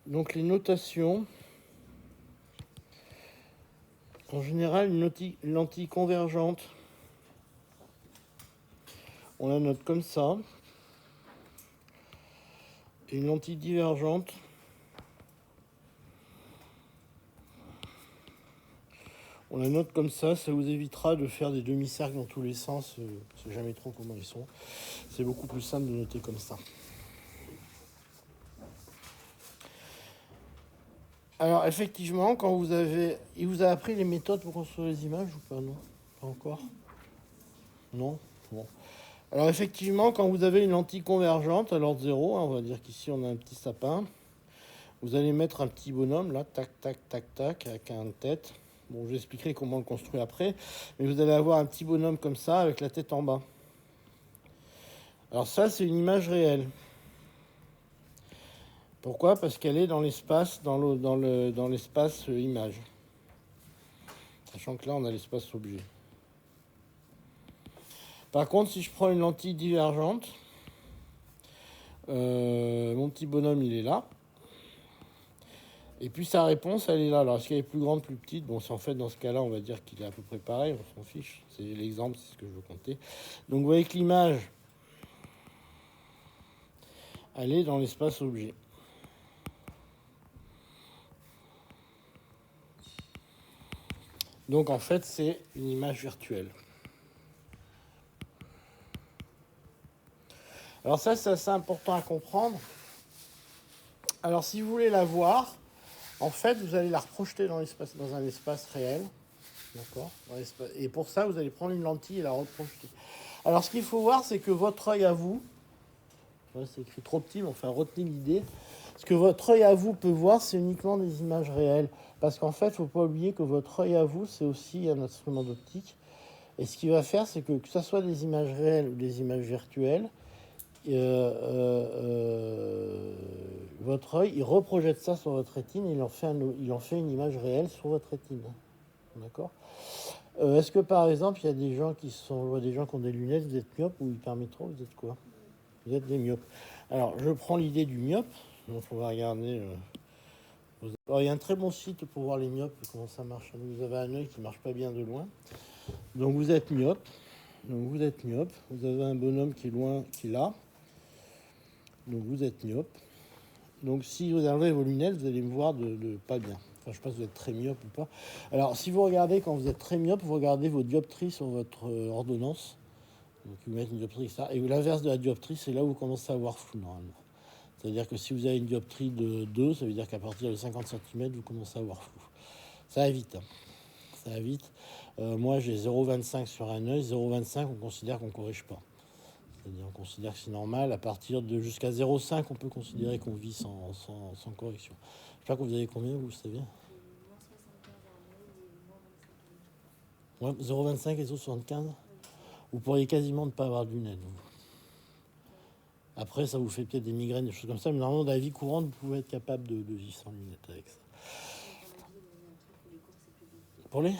Donc les notations, en général, une lentille convergente, on la note comme ça. Et une lentille divergente, on la note comme ça vous évitera de faire des demi-cercles dans tous les sens. Je ne sais jamais trop comment ils sont. C'est beaucoup plus simple de noter comme ça. Alors effectivement, quand vous avez... Il vous a appris les méthodes pour construire les images ou pas? Non, pas encore. Non. Bon. Alors effectivement, quand vous avez une lentille convergente à l'ordre 0, on va dire qu'ici on a un petit sapin, vous allez mettre un petit bonhomme là, tac, tac, tac, tac, avec un tête. Bon, je vous expliquerai comment on le construit après, mais vous allez avoir un petit bonhomme comme ça avec la tête en bas. Alors ça, c'est une image réelle. Pourquoi? Parce qu'elle est dans l'espace, dans l'espace image. Sachant que là, on a l'espace objet. Par contre, si je prends une lentille divergente, mon petit bonhomme, il est là. Et puis sa réponse, elle est là. Alors, est-ce qu'elle est plus grande, plus petite? Bon, c'est en fait, dans ce cas-là, on va dire qu'il est à peu près pareil. On s'en fiche. C'est l'exemple, c'est ce que je veux compter. Donc, vous voyez que l'image, elle est dans l'espace objet. Donc, en fait, c'est une image virtuelle. Alors ça, c'est assez important à comprendre. Alors, si vous voulez la voir, en fait, vous allez la reprojeter dans un espace réel. D'accord. Et pour ça, vous allez prendre une lentille et la reprojeter. Alors, ce qu'il faut voir, c'est que votre œil à vous, c'est écrit trop petit, mais enfin, retenez l'idée. Ce que votre œil à vous peut voir, c'est uniquement des images réelles. Parce qu'en fait, il ne faut pas oublier que votre œil à vous, c'est aussi un instrument d'optique. Et ce qu'il va faire, c'est que ce soit des images réelles ou des images virtuelles, votre œil, il reprojette ça sur votre rétine et il en fait une image réelle sur votre rétine. D'accord. Est-ce que par exemple, il y a des gens qui ont des lunettes, vous êtes myope ou hypermétro, vous êtes quoi? Vous êtes des myopes. Alors, je prends l'idée du myope. Donc, on va regarder. Alors, il y a un très bon site pour voir les myopes, comment ça marche. Vous avez un œil qui ne marche pas bien de loin. Donc, vous êtes myope. Vous avez un bonhomme qui est loin, qui est là. Donc, vous êtes myope. Donc, si vous enlevez vos lunettes, vous allez me voir de pas bien. Enfin, je ne sais pas si vous êtes très myope ou pas. Alors, si vous regardez, quand vous êtes très myope, vous regardez vos dioptries sur votre ordonnance. Donc, vous mettez une dioptrie, ça. Et l'inverse de la dioptrie, c'est là où vous commencez à voir flou, normalement. C'est-à-dire que si vous avez une dioptrie de 2, ça veut dire qu'à partir de 50 cm, vous commencez à voir flou. Ça va vite. Ça va vite. Moi, j'ai 0,25 sur un œil. 0,25, on considère qu'on ne corrige pas. C'est-à-dire qu'on considère que c'est normal. À partir de jusqu'à 0,5, on peut considérer qu'on vit sans correction. Je sais pas que vous avez combien, vous savez? Ouais, 0,25 et 0,75. Vous pourriez quasiment ne pas avoir de lunettes. Vous. Après, ça vous fait peut-être des migraines, des choses comme ça. Mais normalement, dans la vie courante, vous pouvez être capable de vivre sans lunettes avec ça. Pour les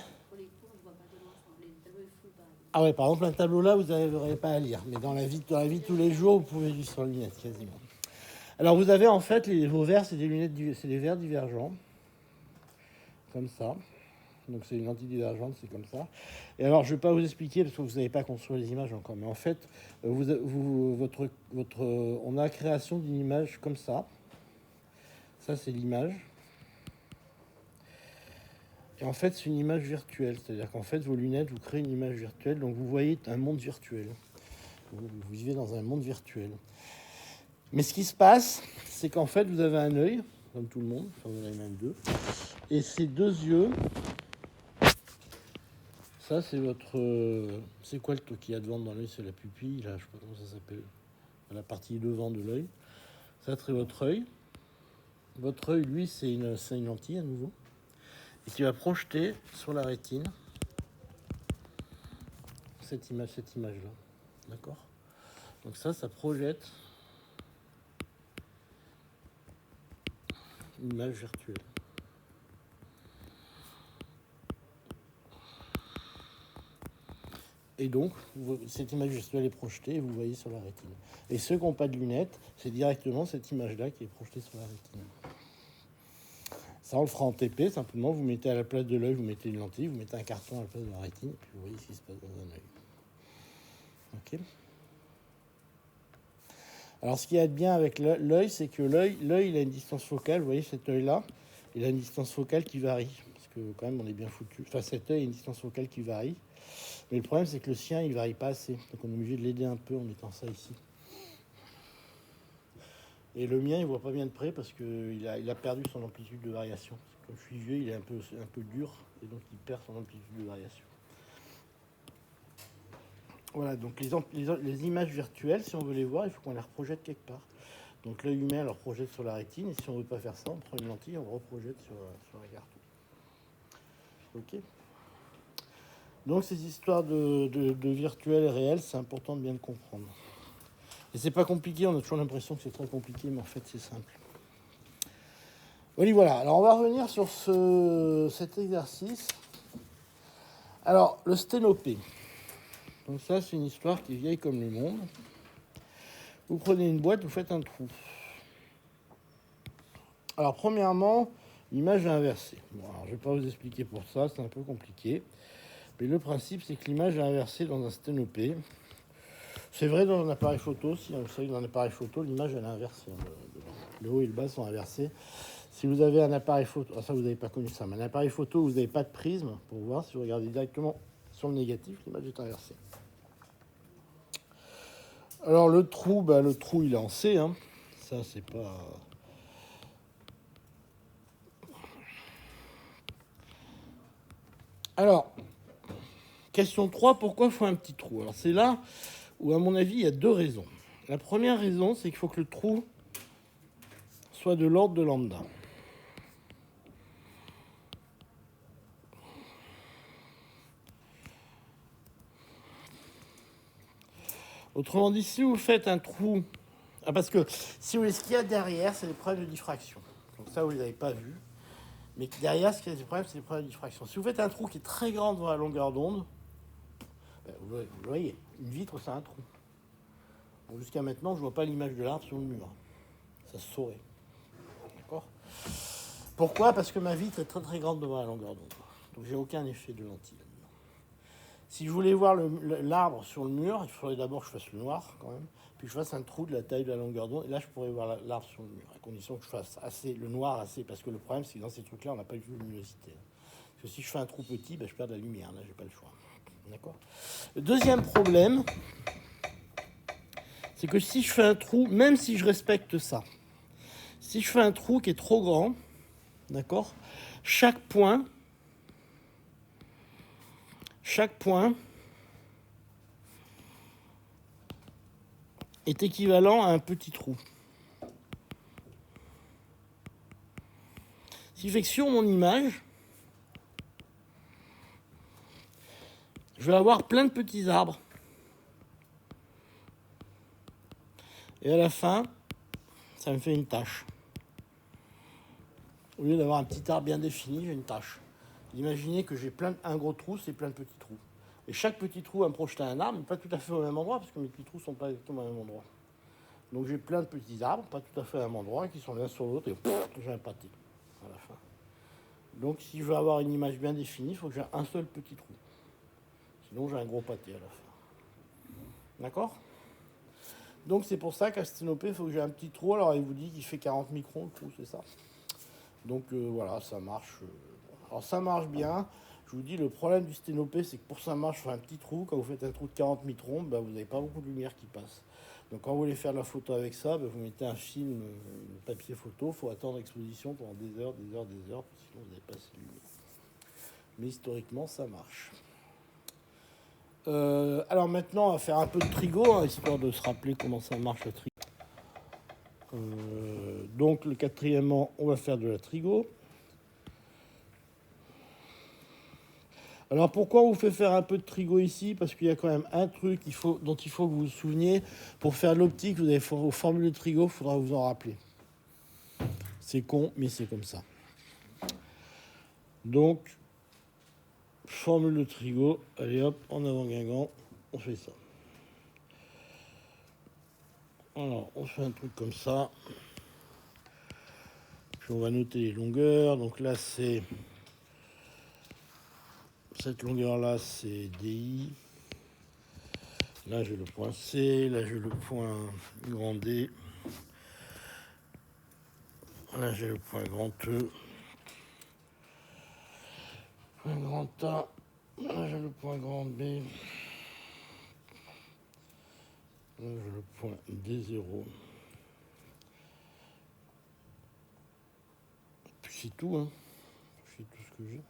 Ah ouais, par exemple, un tableau là, vous n'arriverez pas à lire. Mais dans la vie de tous les jours, vous pouvez vivre sans lunettes, quasiment. Alors, vous avez en fait, vos verres, c'est des lunettes, c'est des verres divergents. Comme ça. Donc, c'est une lentille divergente, c'est comme ça. Et alors, je ne vais pas vous expliquer parce que vous n'avez pas construit les images encore. Mais en fait, on a la création d'une image comme ça. Ça, c'est l'image. Et en fait, c'est une image virtuelle. C'est-à-dire qu'en fait, vos lunettes, vous créez une image virtuelle. Donc, vous voyez un monde virtuel. Vous vivez dans un monde virtuel. Mais ce qui se passe, c'est qu'en fait, vous avez un œil, comme tout le monde. Enfin, vous en avez même deux. Et ces deux yeux, ça, c'est votre... c'est quoi le truc qu'il y a devant dans l'œil? C'est la pupille, là, je sais pas comment ça s'appelle. La partie devant de l'œil. Ça, c'est votre œil. Votre œil, lui, c'est une lentille à nouveau. Et qui va projeter sur la rétine cette image-là. D'accord? Donc ça projette une image virtuelle. Et donc, cette image virtuelle est projetée et vous voyez sur la rétine. Et ceux qui n'ont pas de lunettes, c'est directement cette image-là qui est projetée sur la rétine. Ça, on le fera en TP, simplement, vous mettez à la place de l'œil, vous mettez une lentille, vous mettez un carton à la place de la rétine, et puis vous voyez ce qui se passe dans un œil. Ok. Alors, ce qu'il y a de bien avec l'œil, c'est que l'œil, il a une distance focale, vous voyez, cet œil-là, il a une distance focale qui varie, parce que quand même, on est bien foutu. Enfin, cet œil a une distance focale qui varie, mais le problème, c'est que le sien, il varie pas assez, donc on est obligé de l'aider un peu en mettant ça ici. Et le mien, il voit pas bien de près parce qu'il a perdu son amplitude de variation. Comme je suis vieux, il est un peu dur et donc il perd son amplitude de variation. Voilà, donc les images virtuelles, si on veut les voir, il faut qu'on les reprojette quelque part. Donc l'œil humain, on le reprojette sur la rétine, et si on ne veut pas faire ça, on prend une lentille, on le reprojette sur un carton. Ok. Donc ces histoires de virtuel et réel, c'est important de bien le comprendre. Et c'est pas compliqué, on a toujours l'impression que c'est très compliqué, mais en fait c'est simple. Voilà. Alors on va revenir sur cet exercice. Alors le sténopé. Donc ça c'est une histoire qui est vieille comme le monde. Vous prenez une boîte, vous faites un trou. Alors premièrement, l'image est inversée. Bon, alors, je ne vais pas vous expliquer pour ça, c'est un peu compliqué. Mais le principe c'est que l'image est inversée dans un sténopé. C'est vrai dans un appareil photo, si vous savez, dans un appareil photo, l'image elle est inversée. Le haut et le bas sont inversés. Si vous avez un appareil photo, ça vous n'avez pas connu ça, mais un appareil photo où vous n'avez pas de prisme pour voir, si vous regardez directement sur le négatif, l'image est inversée. Alors le trou il est en C, hein. Ça c'est pas... Alors, question 3, pourquoi il faut un petit trou? Alors c'est là où à mon avis il y a deux raisons. La première raison, c'est qu'il faut que le trou soit de l'ordre de lambda. Autrement dit, si vous faites un trou... Ah, parce que si vous voulez, ce qu'il y a derrière, c'est les problèmes de diffraction. Donc ça, vous ne les avez pas vus. Mais derrière, ce qu'il y a des problèmes, c'est les problèmes de diffraction. Si vous faites un trou qui est très grand devant la longueur d'onde, ben, vous le voyez, une vitre, c'est un trou. Bon, jusqu'à maintenant, je ne vois pas l'image de l'arbre sur le mur. Ça se saurait. D'accord? Pourquoi? Parce que ma vitre est très très grande devant la longueur d'onde. Donc j'ai aucun effet de lentille. Si je voulais voir l'arbre sur le mur, il faudrait d'abord que je fasse le noir quand même, puis que je fasse un trou de la taille de la longueur d'onde, et là je pourrais voir l'arbre sur le mur, à condition que je fasse assez, le noir assez, parce que le problème c'est que dans ces trucs-là, on n'a pas de luminosité. Parce que si je fais un trou petit, ben, je perds de la lumière, là j'ai pas le choix. D'accord? Le deuxième problème, c'est que si je fais un trou, même si je respecte ça, si je fais un trou qui est trop grand, d'accord, chaque point est équivalent à un petit trou. Ce qui fait que sur mon image, je vais avoir plein de petits arbres. Et à la fin, ça me fait une tache. Au lieu d'avoir un petit arbre bien défini, j'ai une tache. Imaginez que j'ai un gros trou, c'est plein de petits trous. Et chaque petit trou va me projeter un arbre, mais pas tout à fait au même endroit, parce que mes petits trous ne sont pas exactement au même endroit. Donc j'ai plein de petits arbres, pas tout à fait au même endroit, qui sont l'un sur l'autre, et j'ai un pâté à la fin. Donc si je veux avoir une image bien définie, il faut que j'ai un seul petit trou. Sinon j'ai un gros pâté à la fin. D'accord? Donc c'est pour ça qu'à sténopé, il faut que j'ai un petit trou. Alors il vous dit qu'il fait 40 microns le trou, c'est ça. Donc voilà, ça marche. Alors ça marche bien. Je vous dis, le problème du sténopé, c'est que pour ça marche, il faut un petit trou. Quand vous faites un trou de 40 microns, ben, vous n'avez pas beaucoup de lumière qui passe. Donc quand vous voulez faire de la photo avec ça, ben, vous mettez un film, papier photo. Il faut attendre l'exposition pendant des heures, sinon vous n'avez pas assez de lumière. Mais historiquement, ça marche. Alors maintenant, on va faire un peu de trigo, hein, histoire de se rappeler comment ça marche le trigo. Donc le quatrièmement, on va faire de la trigo. Alors pourquoi on vous fait faire un peu de trigo ici? Parce qu'il y a quand même un truc dont il faut que vous vous souveniez. Pour faire l'optique, vous avez vos formules de trigo, il faudra vous en rappeler. C'est con, mais c'est comme ça. Donc, formule de trigo, allez hop, en avant Guingamp, on fait ça. Alors, on fait un truc comme ça. Je Puis on va noter les longueurs. Donc là, c'est... Cette longueur-là, c'est DI. Là, j'ai le point C. Là, j'ai le point grand D. Là, j'ai le point grand E. Point grand A. Là, j'ai le point grand B. Là, j'ai le point D0. Puis c'est tout, hein. C'est tout ce que j'ai.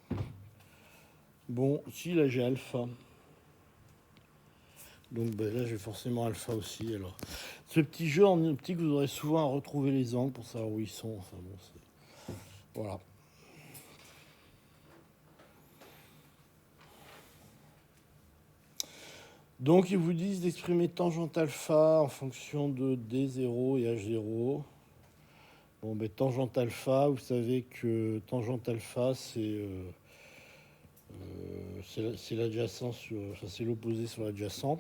Bon, si, là, j'ai alpha. Donc ben, là, j'ai forcément alpha aussi. Alors, ce petit jeu en optique, vous aurez souvent à retrouver les angles pour savoir où ils sont. Enfin bon, c'est... Voilà. Donc, ils vous disent d'exprimer tangente alpha en fonction de D0 et H0. Bon, ben, tangente alpha, vous savez que tangente alpha, c'est l'adjacent sur... Enfin, c'est l'opposé sur l'adjacent.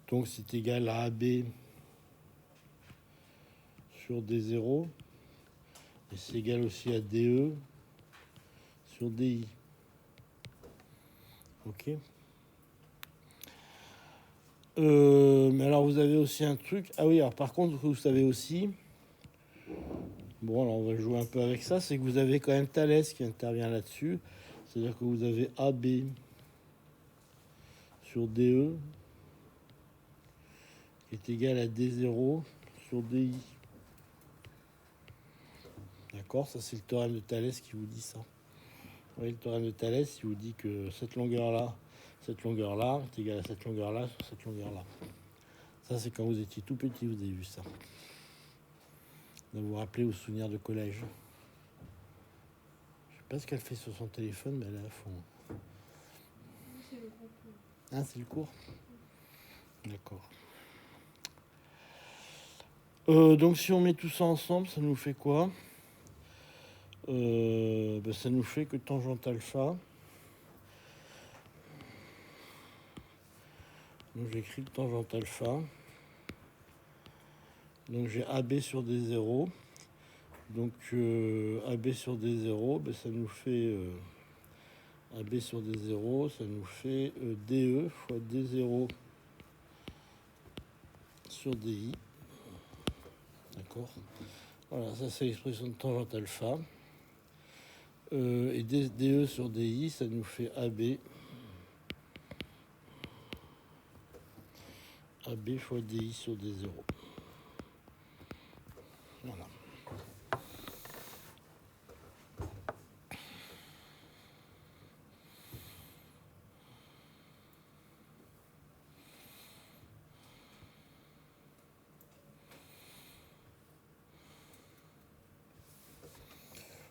Donc, c'est égal à AB sur D0. Et c'est égal aussi à DE sur DI. Ok. Mais alors vous avez aussi un truc. Ah oui, alors par contre, vous savez aussi. Bon, alors on va jouer un peu avec ça. C'est que vous avez quand même Thalès qui intervient là-dessus. C'est-à-dire que vous avez AB sur DE qui est égal à D0 sur DI. D'accord. Ça, c'est le théorème de Thalès qui vous dit ça. Vous voyez, le théorème de Thalès, il vous dit que cette longueur-là est égale à cette longueur-là sur cette longueur-là. Ça, c'est quand vous étiez tout petit, vous avez vu ça. Vous vous rappelez aux souvenirs de collège. Je sais pas ce qu'elle fait sur son téléphone, mais elle est à fond. C'est le groupe. Ah, c'est le cours. D'accord. Donc, si on met tout ça ensemble, ça nous fait quoi? Ça nous fait que tangente alpha. Donc, j'écris tangente alpha. Donc, j'ai AB sur D0. Donc, AB sur D0, ça nous fait... AB sur D0, ça nous fait DE fois D0 sur DI. D'accord. Voilà, ça c'est l'expression de tangente alpha. Et DE sur DI, ça nous fait AB. AB fois DI sur D0. Voilà.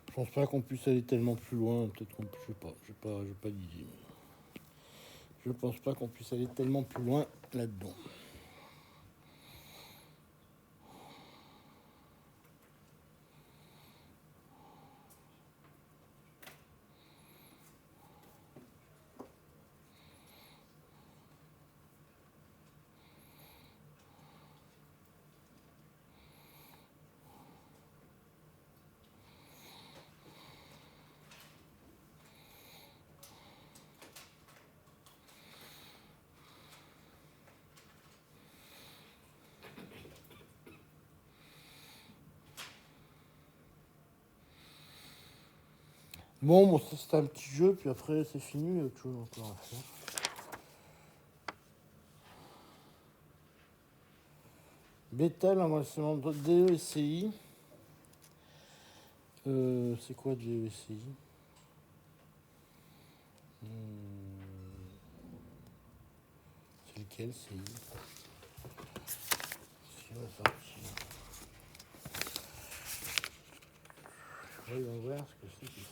Je pense pas qu'on puisse aller tellement plus loin. Peut-être qu'on, je sais pas. J'ai pas d'idée. Je pense pas qu'on puisse aller tellement plus loin là-dedans. Bon, ça c'est un petit jeu, puis après c'est fini, il y a autre chose encore à faire. Bêta, l'embrassement de DE et CI. C'est quoi DE et CI? C'est lequel CI? Qu'est-ce qui va sortir? Voyons voir ce que c'est que CI.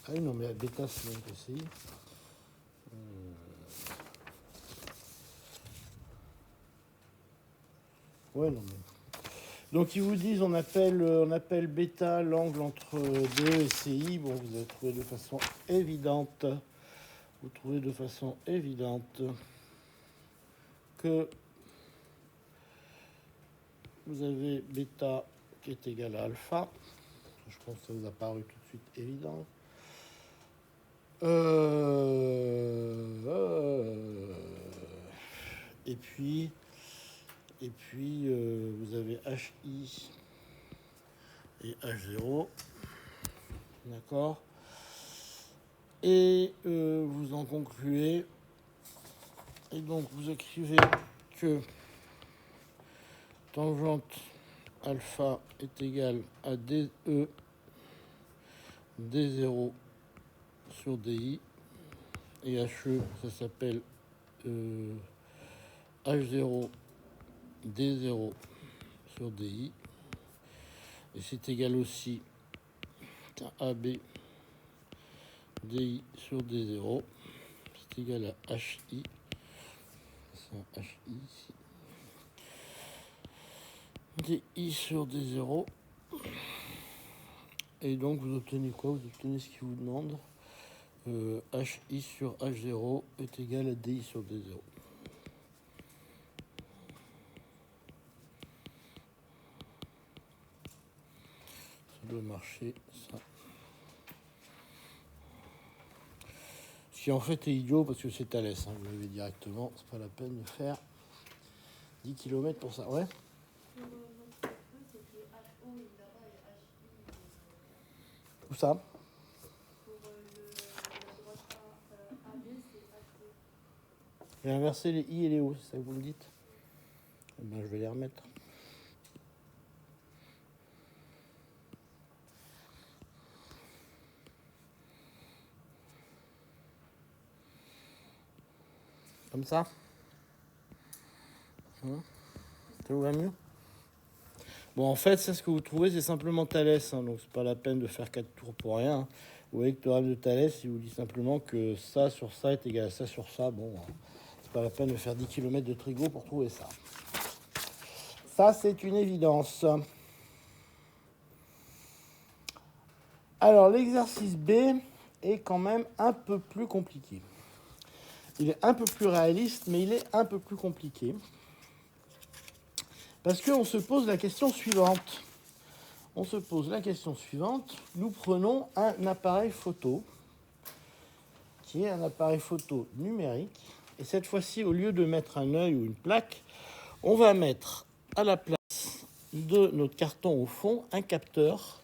Ah oui, non, mais la bêta, c'est même que CI. Ouais, non, mais... Donc, ils vous disent, on appelle bêta l'angle entre 2 et CI. Bon, vous avez trouvé de façon évidente. Vous trouvez de façon évidente que vous avez bêta qui est égal à alpha. Je pense que ça vous a paru tout de suite évident. Et puis vous avez HI et H0. D'accord. Et vous en concluez. Et donc vous écrivez que tangente alpha est égal à DE D0 sur DI. Et HE, ça s'appelle H0 D0 sur DI. Et c'est égal aussi à AB DI sur D0. C'est égal à HI. C'est un HI ici. DI sur D0. Et donc vous obtenez quoi? Vous obtenez ce qu'il vous demande. HI sur H0 est égal à DI sur D0. Ça doit marcher, ça. Ce qui en fait est idiot parce que c'est Thalès, hein, vous l'avez directement, c'est pas la peine de faire 10 km pour ça, ouais. Où ça? J'ai inversé les I et les O, c'est ça que vous me dites? Eh ben, je vais les remettre. Comme ça? Ça vous va mieux? Bon, en fait, ça, ce que vous trouvez, c'est simplement Thalès, hein, donc c'est pas la peine de faire 4 tours pour rien. Hein. Vous voyez que le théorème de Thalès, il vous dit simplement que ça sur ça est égal à ça sur ça. Bon, c'est pas la peine de faire 10 km de trigo pour trouver ça. Ça, c'est une évidence. Alors, l'exercice B est quand même un peu plus compliqué. Il est un peu plus réaliste, mais il est un peu plus compliqué. Parce qu'on se pose la question suivante. On se pose la question suivante. Nous prenons un appareil photo, qui est un appareil photo numérique. Et cette fois-ci, au lieu de mettre un œil ou une plaque, on va mettre à la place de notre carton au fond un capteur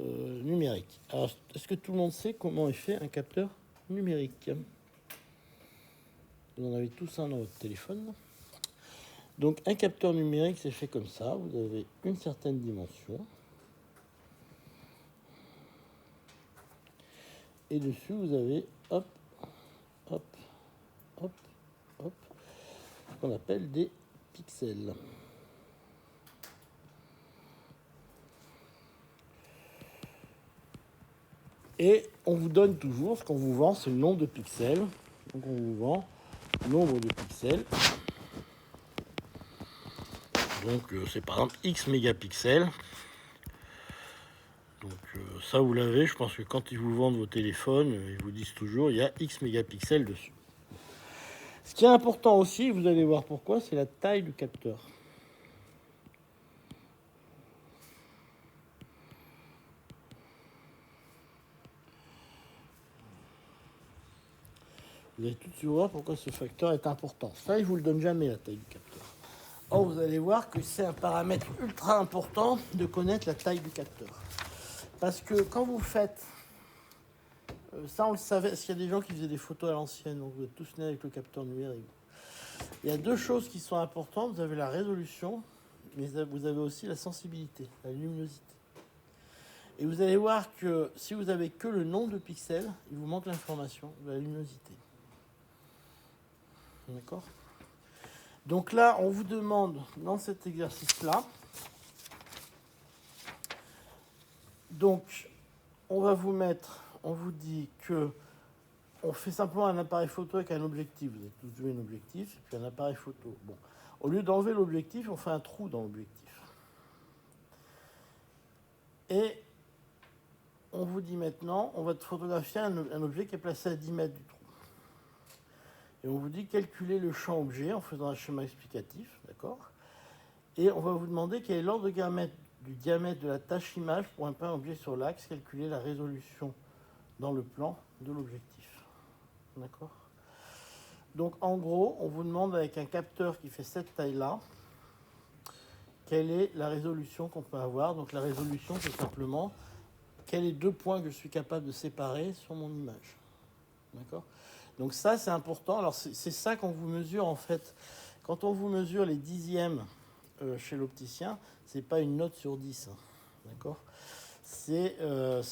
numérique. Alors, est-ce que tout le monde sait comment est fait un capteur numérique? Vous en avez tous un dans votre téléphone. Donc, un capteur numérique, c'est fait comme ça. Vous avez une certaine dimension. Et dessus, vous avez, hop, hop, hop, hop, ce qu'on appelle des pixels. Et on vous donne toujours, ce qu'on vous vend, c'est le nombre de pixels. Donc on vous vend nombre de pixels. Donc c'est par exemple X mégapixels. Donc ça vous l'avez, je pense que quand ils vous vendent vos téléphones, ils vous disent toujours il y a X mégapixels dessus. Ce qui est important aussi, vous allez voir pourquoi, c'est la taille du capteur. Vous allez tout de suite voir pourquoi ce facteur est important. Ça, il ne vous le donne jamais, la taille du capteur. Or, vous allez voir que c'est un paramètre ultra important de connaître la taille du capteur. Parce que quand vous faites... ça, on le savait, parce qu'il y a des gens qui faisaient des photos à l'ancienne, donc vous êtes tous nés avec le capteur numérique. Il y a deux choses qui sont importantes. Vous avez la résolution, mais vous avez aussi la sensibilité, la luminosité. Et vous allez voir que si vous avez que le nombre de pixels, il vous manque l'information de la luminosité. D'accord? Donc là, on vous demande, dans cet exercice-là, donc on va vous mettre, on vous dit que on fait simplement un appareil photo avec un objectif. Vous avez tous vu un objectif et puis un appareil photo. Bon, au lieu d'enlever l'objectif, on fait un trou dans l'objectif. Et on vous dit maintenant, on va photographier un objet qui est placé à 10 mètres du trou. Et on vous dit calculer le champ objet en faisant un schéma explicatif, d'accord? Et on va vous demander quel est l'ordre du diamètre de la tâche image pour un point objet sur l'axe, calculer la résolution dans le plan de l'objectif. D'accord? Donc en gros, on vous demande avec un capteur qui fait cette taille-là, quelle est la résolution qu'on peut avoir. Donc la résolution, c'est simplement quels sont les 2 points que je suis capable de séparer sur mon image. D'accord? Donc ça, c'est important. Alors c'est ça qu'on vous mesure en fait. Quand on vous mesure les dixièmes chez l'opticien, c'est pas une note sur 10. Hein. D'accord? C'est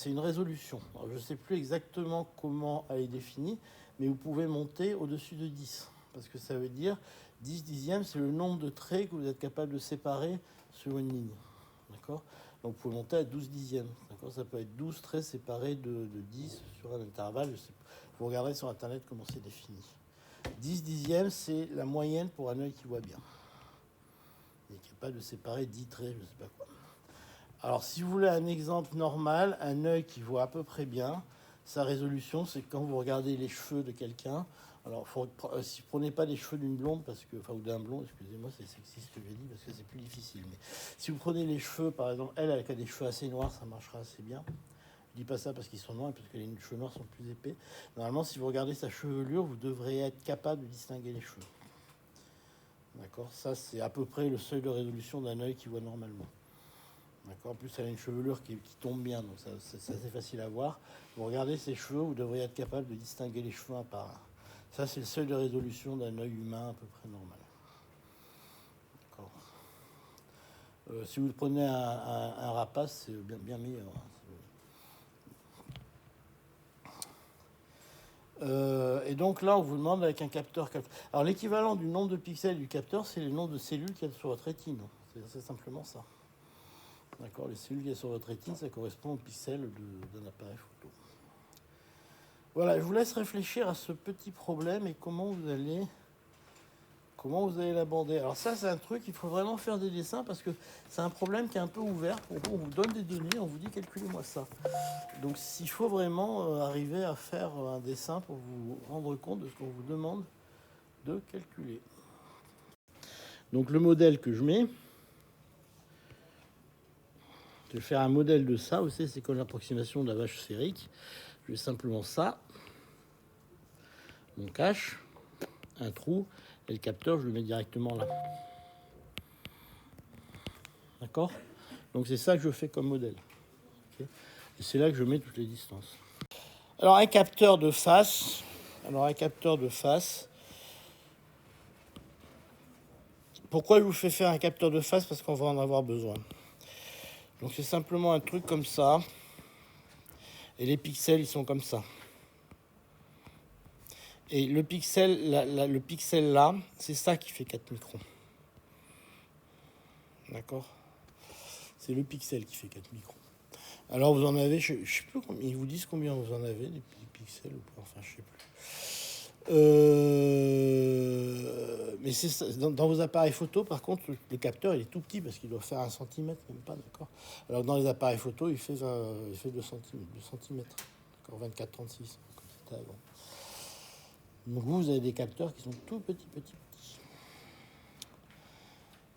une résolution. Alors, je ne sais plus exactement comment elle est définie, mais vous pouvez monter au-dessus de 10. Parce que ça veut dire 10 dixièmes, c'est le nombre de traits que vous êtes capable de séparer sur une ligne. D'accord? Donc vous pouvez monter à 12 dixièmes. D'accord? Ça peut être 12 traits séparés de 10 sur un intervalle. Je sais pas. Vous regarderez sur Internet comment c'est défini. 10 dixièmes, c'est la moyenne pour un œil qui voit bien. Il est capable de séparer 10 traits, je ne sais pas quoi. Alors, si vous voulez un exemple normal, un œil qui voit à peu près bien, sa résolution, c'est quand vous regardez les cheveux de quelqu'un. Alors, si vous ne prenez pas les cheveux d'une blonde, ou d'un blond, excusez-moi, c'est sexiste ce que j'ai dit, parce que c'est plus difficile. Mais si vous prenez les cheveux, par exemple, elle a des cheveux assez noirs, ça marchera assez bien. Je ne dis pas ça parce qu'ils sont noirs, parce que les cheveux noirs sont plus épais. Normalement, si vous regardez sa chevelure, vous devriez être capable de distinguer les cheveux. D'accord? Ça, c'est à peu près le seuil de résolution d'un œil qui voit normalement. D'accord. En plus, elle a une chevelure qui tombe bien, donc c'est assez facile à voir. Vous regardez ses cheveux, vous devriez être capable de distinguer les cheveux un par un. Ça, c'est le seuil de résolution d'un œil humain à peu près normal. D'accord. Si vous prenez un rapace, c'est bien meilleur. Et donc là, on vous demande avec un capteur. Alors l'équivalent du nombre de pixels du capteur, c'est le nombre de cellules qu'il y a sur votre rétine. C'est simplement ça. D'accord, les cellules qu'il y a sur votre rétine, ça correspond aux pixels d'un appareil photo. Voilà, je vous laisse réfléchir à ce petit problème et comment vous allez l'aborder. Alors ça, c'est un truc, il faut vraiment faire des dessins parce que c'est un problème qui est un peu ouvert. On vous donne des données, on vous dit calculez-moi ça. Donc il faut vraiment arriver à faire un dessin pour vous rendre compte de ce qu'on vous demande de calculer. Donc le modèle que je mets, je vais faire un modèle de ça. Vous savez, c'est comme l'approximation de la vache sphérique. Je vais simplement ça, mon cache, un trou, et le capteur, je le mets directement là. D'accord? Donc c'est ça que je fais comme modèle. Okay, et c'est là que je mets toutes les distances. Alors un capteur de face. Pourquoi je vous fais faire un capteur de face? Parce qu'on va en avoir besoin. Donc c'est simplement un truc comme ça. Et les pixels, ils sont comme ça. Et le pixel là, c'est ça qui fait 4 microns. D'accord? C'est le pixel qui fait 4 microns. Alors vous en avez, je ne sais plus combien, ils vous disent combien vous en avez, des pixels, enfin je ne sais plus. Mais c'est ça, dans vos appareils photo, par contre, le capteur il est tout petit parce qu'il doit faire 1 centimètre, même pas, d'accord? Alors dans les appareils photo, il fait 2 centimètres, d'accord, 24-36, comme c'était avant. Donc vous avez des capteurs qui sont tout petits.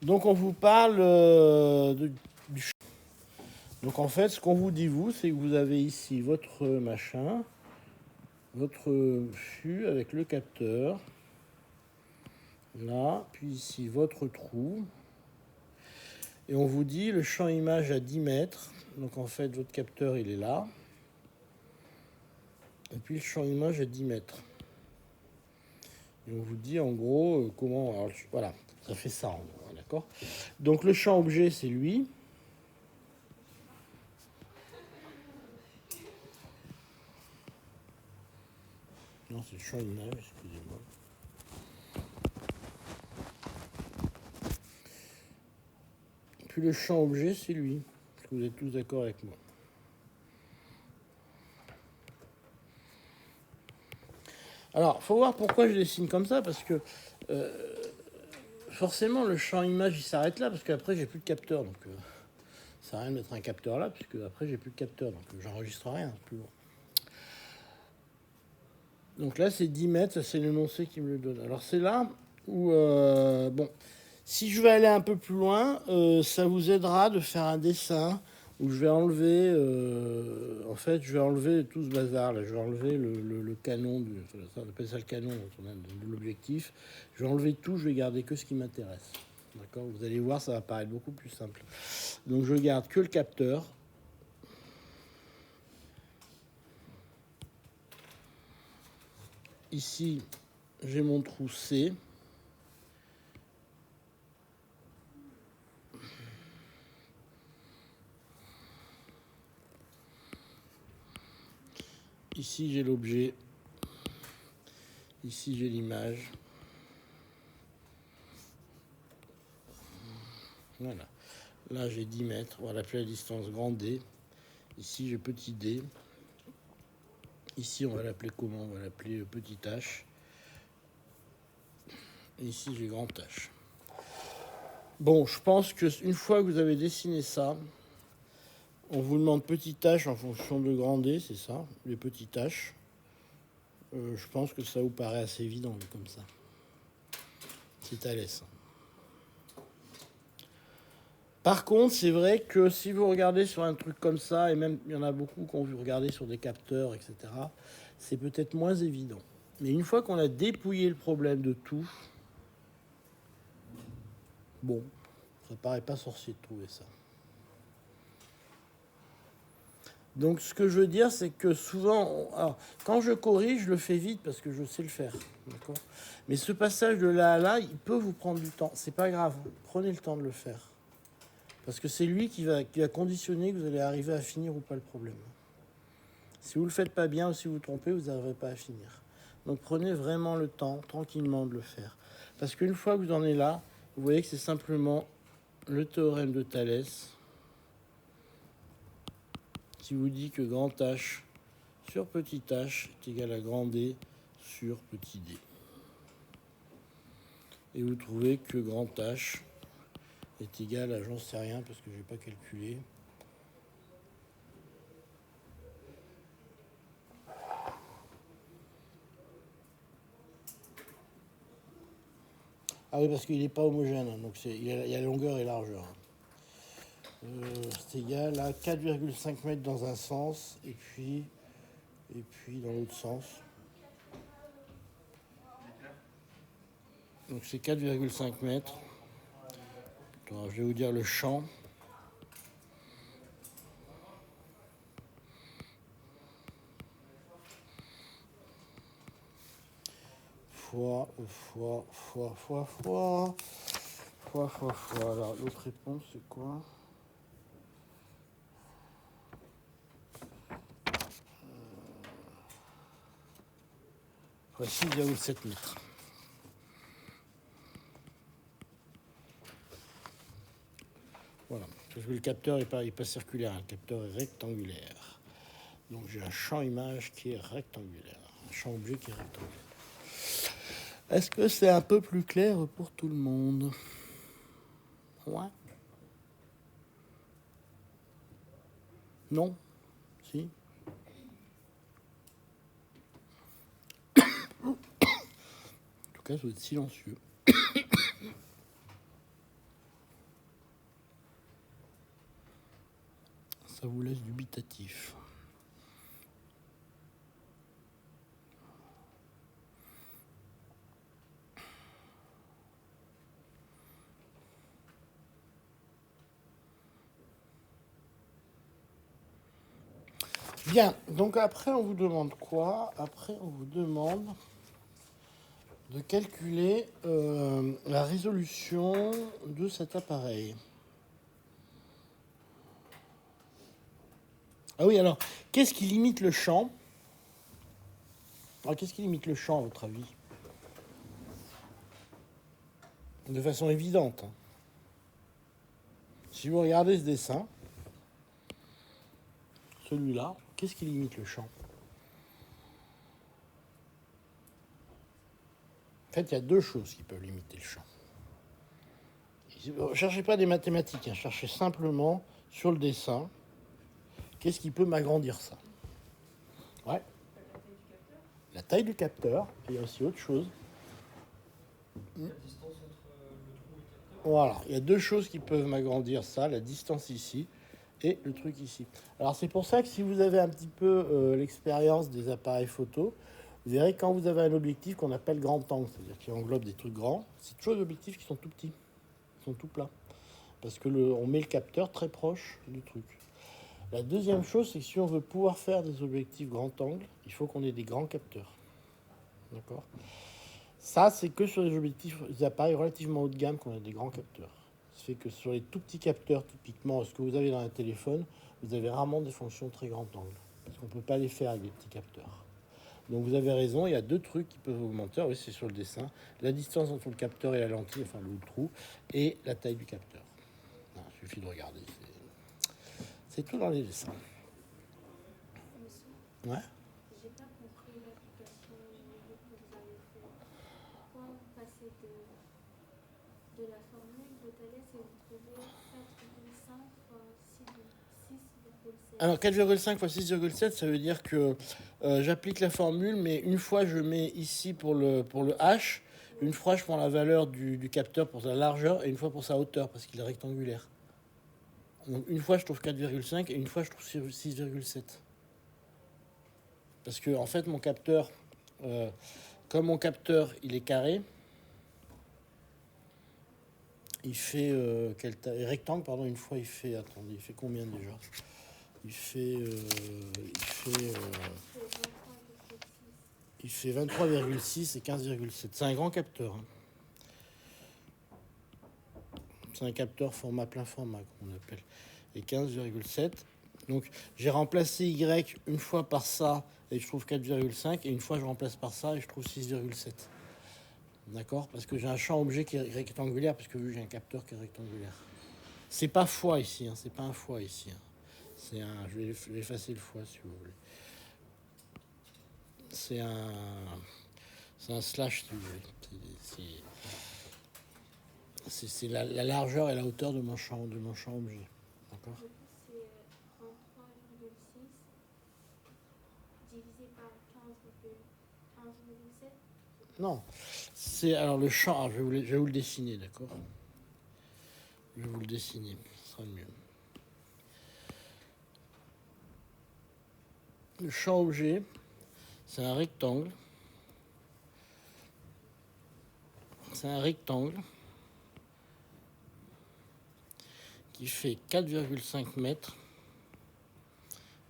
Donc on vous parle du... Donc en fait, ce qu'on vous dit, c'est que vous avez ici votre machin, votre fût avec le capteur, là, puis ici votre trou. Et on vous dit le champ image à 10 mètres. Donc en fait, votre capteur, il est là. Et puis le champ image à 10 mètres. Et on vous dit en gros comment... Alors, voilà, ça fait ça en gros, d'accord? Donc le champ objet, c'est lui. Non, c'est le champ image, excusez-moi. Puis le champ objet, c'est lui. Est-ce que vous êtes tous d'accord avec moi? Alors, il faut voir pourquoi je dessine comme ça, parce que forcément, le champ image, il s'arrête là, parce qu'après, j'ai plus de capteur. Donc, ça sert à rien de mettre un capteur là, puisque après, j'ai plus de capteur. Donc, j'enregistre rien, c'est plus lourd. Donc là, c'est 10 mètres, ça c'est l'énoncé qui me le donne. Alors c'est là où, bon, si je vais aller un peu plus loin, ça vous aidera de faire un dessin où je vais enlever, en fait, je vais enlever tout ce bazar là. Je vais enlever le canon, on appelle ça le canon de l'objectif. Je vais enlever tout, je vais garder que ce qui m'intéresse. D'accord ? Vous allez voir, ça va paraître beaucoup plus simple. Donc je garde que le capteur. Ici, j'ai mon trou C. Ici, j'ai l'objet. Ici, j'ai l'image. Voilà. Là, j'ai 10 mètres. On va l'appeler la distance grand D. Ici, j'ai petit d. Ici, on va l'appeler comment? On va l'appeler petit h. Et ici, j'ai grand H. Bon, je pense qu'une fois que vous avez dessiné ça, on vous demande petit h en fonction de grand D, c'est ça, les petits h. Je pense que ça vous paraît assez évident comme ça. C'est à l'aise. Par contre, c'est vrai que si vous regardez sur un truc comme ça, et même il y en a beaucoup qui ont vu regarder sur des capteurs, etc., c'est peut-être moins évident. Mais une fois qu'on a dépouillé le problème de tout, bon, ça paraît pas sorcier de trouver ça. Donc ce que je veux dire, c'est que souvent, alors, quand je corrige, je le fais vite parce que je sais le faire. D'accord ? Mais ce passage de là à là, il peut vous prendre du temps. C'est pas grave, prenez le temps de le faire. Parce que c'est lui qui va conditionner que vous allez arriver à finir ou pas le problème. Si vous ne le faites pas bien ou si vous vous trompez, vous n'arriverez pas à finir. Donc prenez vraiment le temps, tranquillement, de le faire. Parce qu'une fois que vous en êtes là, vous voyez que c'est simplement le théorème de Thalès qui vous dit que grand H sur petit h est égal à grand D sur petit d. Et vous trouvez que grand H est égal à, j'en sais rien parce que je n'ai pas calculé, ah oui, parce qu'il n'est pas homogène, donc il y a longueur et largeur. C'est égal à 4,5 mètres dans un sens et puis dans l'autre sens. Donc c'est 4,5 mètres. Alors, je vais vous dire le champ. Fois. Alors l'autre réponse c'est quoi? Fois 6,7 mètres. Voilà, parce que le capteur n'est pas circulaire, le capteur est rectangulaire. Donc j'ai un champ image qui est rectangulaire, un champ objet qui est rectangulaire. Est-ce que c'est un peu plus clair pour tout le monde? Ouais. Non? Si? En tout cas, vous êtes silencieux. Ça vous laisse dubitatif. Bien, donc après on vous demande quoi? Après on vous demande de calculer la résolution de cet appareil. Ah oui, alors, qu'est-ce qui limite le champ? Alors, qu'est-ce qui limite le champ, à votre avis? De façon évidente. Si vous regardez ce dessin, celui-là, qu'est-ce qui limite le champ? En fait, il y a deux choses qui peuvent limiter le champ. Ne cherchez pas des mathématiques, hein, cherchez simplement sur le dessin, qu'est-ce qui peut m'agrandir ça? Ouais. la taille du capteur, et il y a aussi autre chose. La distance entre le trou et le capteur. Voilà, il y a deux choses qui peuvent m'agrandir ça, la distance ici et le truc ici. Alors c'est pour ça que si vous avez un petit peu l'expérience des appareils photo, vous verrez quand vous avez un objectif qu'on appelle grand angle, c'est-à-dire qui englobe des trucs grands, c'est toujours des objectifs qui sont tout petits, qui sont tout plats. Parce que on met le capteur très proche du truc. La deuxième chose, c'est que si on veut pouvoir faire des objectifs grand angle, il faut qu'on ait des grands capteurs. D'accord ? Ça, c'est que sur les objectifs, les appareils relativement haut de gamme qu'on a des grands capteurs. Ça fait que sur les tout petits capteurs, typiquement, ce que vous avez dans un téléphone, vous avez rarement des fonctions très grand angle. Parce qu'on ne peut pas les faire avec des petits capteurs. Donc vous avez raison, il y a deux trucs qui peuvent augmenter. Oui, c'est sur le dessin. La distance entre le capteur et la lentille, enfin le trou, et la taille du capteur. Non, il suffit de regarder. C'est tout dans les dessins. Monsieur, Ouais. j'ai pas compris l'application numérique que vous avez fait. Pourquoi vous passez de la formule de Thalès et vous trouvez 4,5 fois 6,7? Alors 4,5 fois 6,7, ça veut dire que j'applique la formule, mais une fois je mets ici pour le H, une fois je prends la valeur du capteur pour sa largeur et une fois pour sa hauteur parce qu'il est rectangulaire. Donc une fois je trouve 4,5 et une fois je trouve 6,7. Parce que en fait mon capteur, comme mon capteur il est carré, il fait quelle taille, rectangle pardon, une fois il fait, attendez, il fait combien déjà? Il fait 23,6 et 15,7. C'est un grand capteur. Hein. C'est un capteur format plein format qu'on appelle. Et 15,7. Donc j'ai remplacé Y une fois par ça et je trouve 4,5 et une fois je remplace par ça et je trouve 6,7. D'accord? Parce que j'ai un champ objet qui est rectangulaire parce que j'ai un capteur qui est rectangulaire. C'est pas fois ici, hein, c'est pas un fois ici. Hein. C'est un, je vais effacer le fois si vous voulez. C'est un slash si vous voulez. C'est la largeur et la hauteur de mon champ objet. D'accord? Du coup, c'est 33,6 divisé par 15,7. Non. C'est alors le champ. Alors, je vais vous le dessiner, d'accord? Je vais vous le dessiner, ce sera mieux. Le champ objet, c'est un rectangle. C'est un rectangle qui fait 4,5 mètres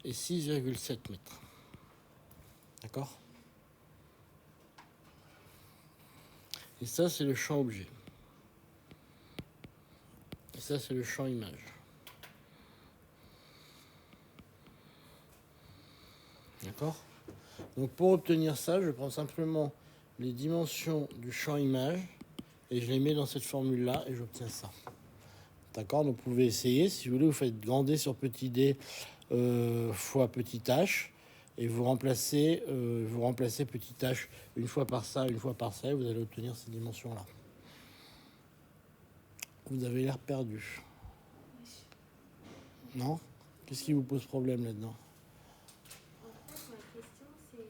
et 6,7 mètres. D'accord? Et ça, c'est le champ objet. Et ça, c'est le champ image. D'accord? Donc pour obtenir ça, je prends simplement les dimensions du champ image et je les mets dans cette formule-là et j'obtiens ça. D'accord? Donc vous pouvez essayer. Si vous voulez, vous faites grand D sur petit d fois petit h et vous remplacez petit h une fois par ça, et vous allez obtenir ces dimensions-là. Vous avez l'air perdu. Non? Qu'est-ce qui vous pose problème là-dedans? En fait, ma question, c'est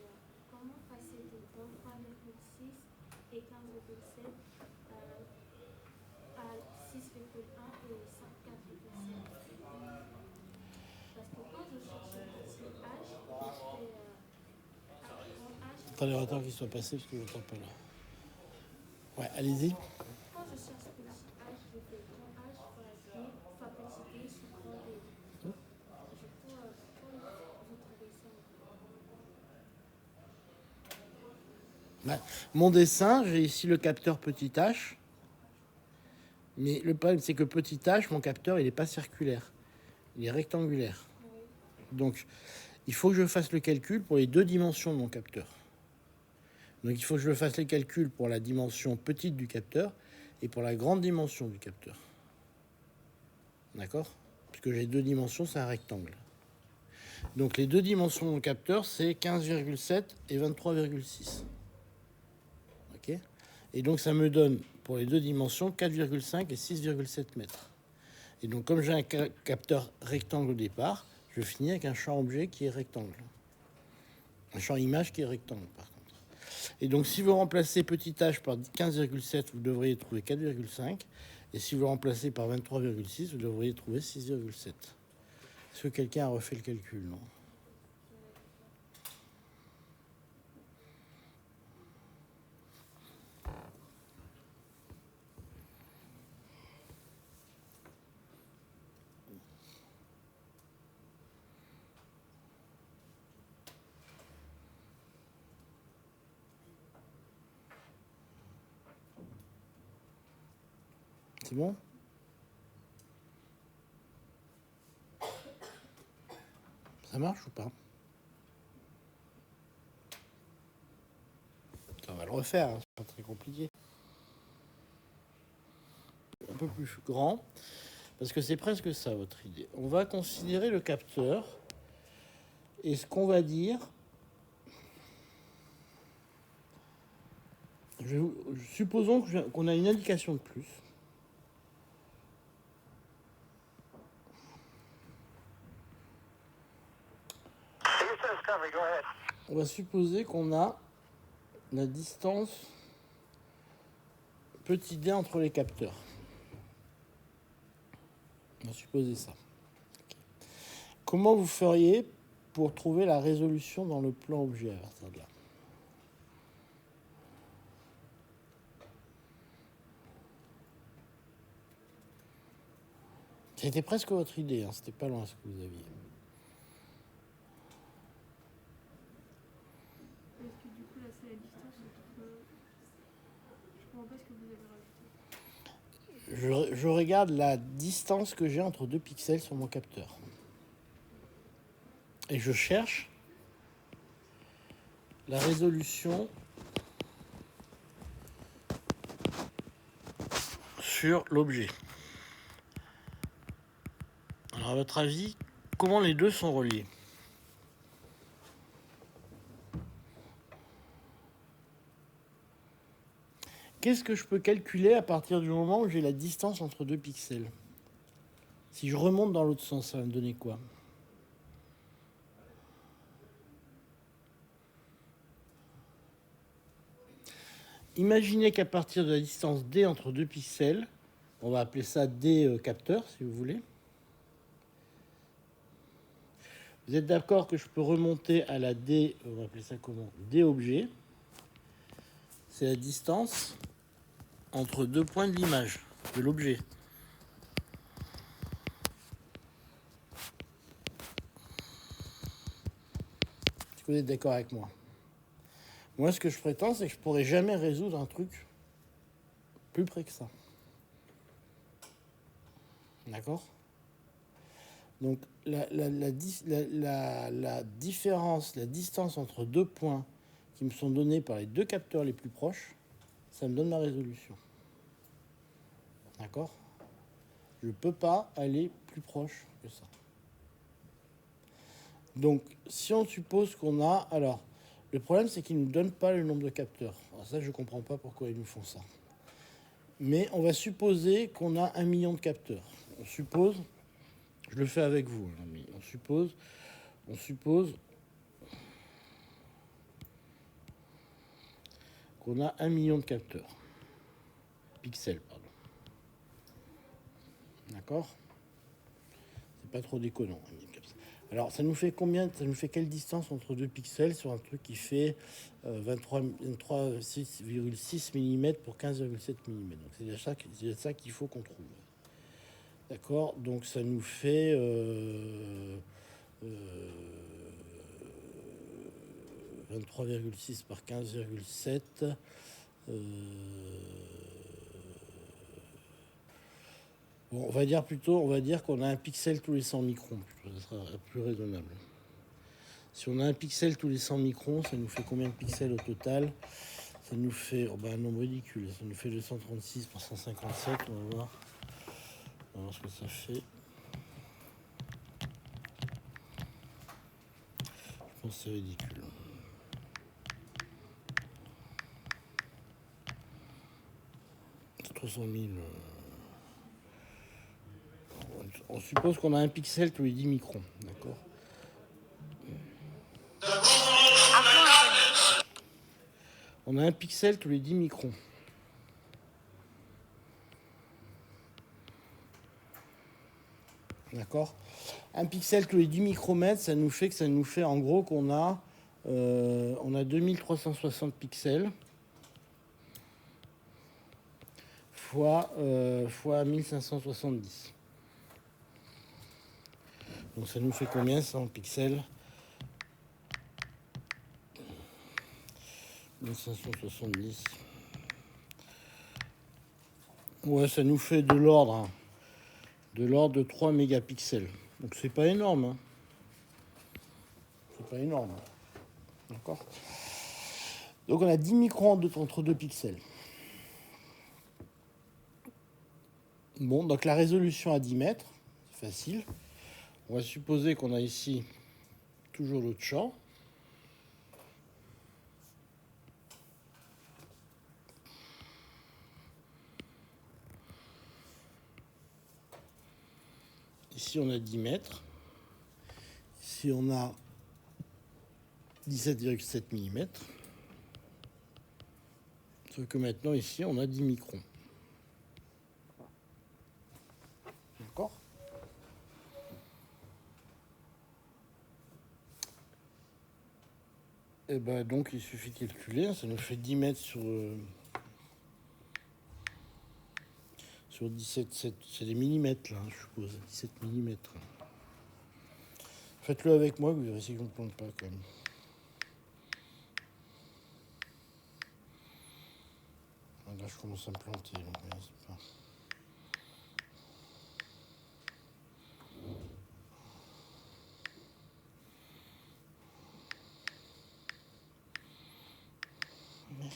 comment passer de 23,6 et 15,7 à 6,1 et 4,7. Parce que quand je cherche le petit h, je fais un grand H. Attendez, attends qu'il soit passé parce que je ne pas là. Ouais, allez-y. Quand je cherche petit h, je fais grand H fois D fois petit d sur grand D. Du coup, pourquoi vous trouvez ça? Ouais. Mon dessin, j'ai ici le capteur petit h. Mais le problème, c'est que petit h, mon capteur, il n'est pas circulaire. Il est rectangulaire. Donc, il faut que je fasse le calcul pour les deux dimensions de mon capteur. Donc, il faut que je fasse les calculs pour la dimension petite du capteur et pour la grande dimension du capteur. D'accord? Puisque j'ai deux dimensions, c'est un rectangle. Donc, les deux dimensions de mon capteur, c'est 15,7 et 23,6. Ok? Et donc, ça me donne, pour les deux dimensions, 4,5 et 6,7 mètres. Et donc, comme j'ai un capteur rectangle au départ, je finis avec un champ objet qui est rectangle. Un champ image qui est rectangle, par contre. Et donc, si vous remplacez petit h par 15,7, vous devriez trouver 4,5. Et si vous le remplacez par 23,6, vous devriez trouver 6,7. Est-ce que quelqu'un a refait le calcul? Non. C'est bon? Ça marche ou pas? On va le refaire, hein, c'est pas très compliqué. Un peu plus grand, parce que c'est presque ça votre idée. On va considérer le capteur, et ce qu'on va dire, supposons qu'on a une indication de plus. On va supposer qu'on a la distance petit d entre les capteurs. On va supposer ça. Okay. Comment vous feriez pour trouver la résolution dans le plan objet à partir de là? C'était presque votre idée, hein, c'était pas loin ce que vous aviez. Est-ce que du coup là c'est la distance entre... Je comprends pas ce que vous avez rajouté. Je regarde la distance que j'ai entre 2 pixels sur mon capteur. Et je cherche la résolution sur l'objet. Alors à votre avis, comment les deux sont reliés? Qu'est-ce que je peux calculer à partir du moment où j'ai la distance entre 2 pixels? Si je remonte dans l'autre sens, ça va me donner quoi? Imaginez qu'à partir de la distance D entre 2 pixels, on va appeler ça D capteur, si vous voulez. Vous êtes d'accord que je peux remonter à la D, on va appeler ça comment? D objet. C'est la distance entre 2 points de l'image, de l'objet. Est-ce que vous êtes d'accord avec moi? Moi, ce que je prétends, c'est que je ne pourrai jamais résoudre un truc plus près que ça. D'accord? Donc, la différence, la distance entre 2 points qui me sont donnés par les 2 capteurs les plus proches, ça me donne ma résolution. D'accord? Je ne peux pas aller plus proche que ça. Donc, si on suppose qu'on a... Alors, le problème, c'est qu'ils ne nous donnent pas le nombre de capteurs. Alors ça, je ne comprends pas pourquoi ils nous font ça. Mais on va supposer qu'on a 1 million de capteurs. On suppose... Je le fais avec vous, mais on suppose qu'on a 1 million de capteurs. Pixels, pardon. D'accord? C'est pas trop déconnant. Alors, ça nous fait combien? Ça nous fait quelle distance entre 2 pixels sur un truc qui fait 23,6 mm pour 15,7 mm. Donc, c'est ça qu'il faut qu'on trouve. D'accord? Donc, ça nous fait 23,6 par 15,7. Bon, on va dire qu'on a un pixel tous les 100 microns. Ça sera plus raisonnable. Si on a un pixel tous les 100 microns, ça nous fait combien de pixels au total? Ça nous fait un nombre ridicule. Ça nous fait 236 par 157. On va voir ce que ça fait. Je pense que c'est ridicule. C'est 300 000. On suppose qu'on a un pixel tous les 10 microns, d'accord? On a un pixel tous les 10 microns. D'accord? Un pixel tous les 10 micromètres, ça nous fait en gros qu'on a, on a 2360 pixels fois 1570. Donc ça nous fait combien ça en pixels? 1570. Ouais, ça nous fait de l'ordre de 3 mégapixels. Donc c'est pas énorme. Hein. C'est pas énorme. D'accord? Donc on a 10 microns entre 2 pixels. Bon, donc la résolution à 10 mètres, c'est facile. On va supposer qu'on a ici toujours l'autre champ. Ici, on a 10 mètres. Ici, on a 17,7 mm. Sauf que maintenant, ici, on a 10 microns. D'accord? Et ben donc, il suffit de calculer. Ça nous fait 10 mètres sur 17, c'est des millimètres, là, je suppose. 17 mm. Faites-le avec moi, vous verrez si je ne me plante pas, quand même. Là, je commence à me planter. Donc, c'est pas... Merde.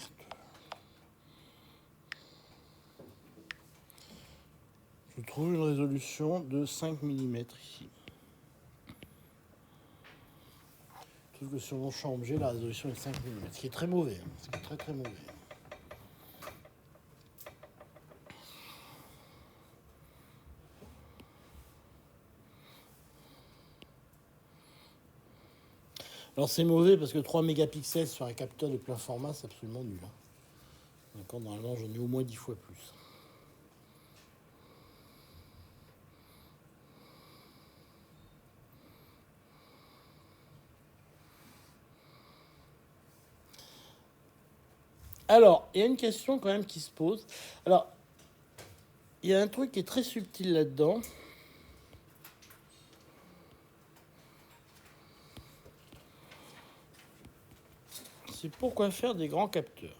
Je trouve une résolution de 5 mm ici. Je trouve que sur mon champ objet, la résolution est de 5 mm, ce qui est très mauvais. Hein. Ce qui est très très mauvais. Alors c'est mauvais parce que 3 mégapixels sur un capteur de plein format, c'est absolument nul. Hein. D'accord, normalement, j'en ai au moins 10 fois plus. Alors, il y a une question quand même qui se pose. Alors, il y a un truc qui est très subtil là-dedans. C'est pourquoi faire des grands capteurs.